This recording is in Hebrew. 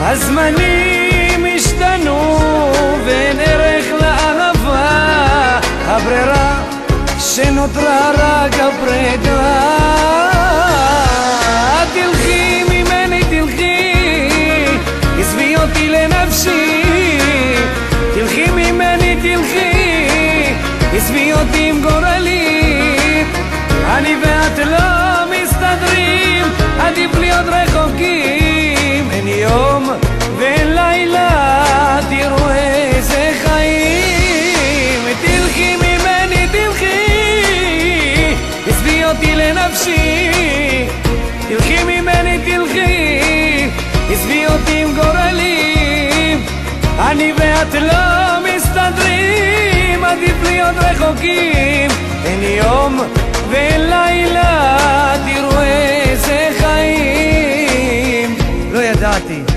הזמנים השתנו ואין ערך לאהבה, הברירה שנותרה רק הפרידה. תלכי ממני תלכי, עזבי אותי לנפשי, תלכי ממני תלכי, עזבי אותי עם גורלי. אני ואת לא מסתדרים, עדיף להיות רחוקים. אין יום ואין לילה, תראו איזה חיים. תלכי ממני תלכי, עזבי אותי לנפשי, תלכי ממני תלכי, עזבי אותי עם גורלי. אני ואת לא מסתדרים, עדיף להיות רחוקים. אין יום ואין לילה, תראו איזה חיים. לא ידעתי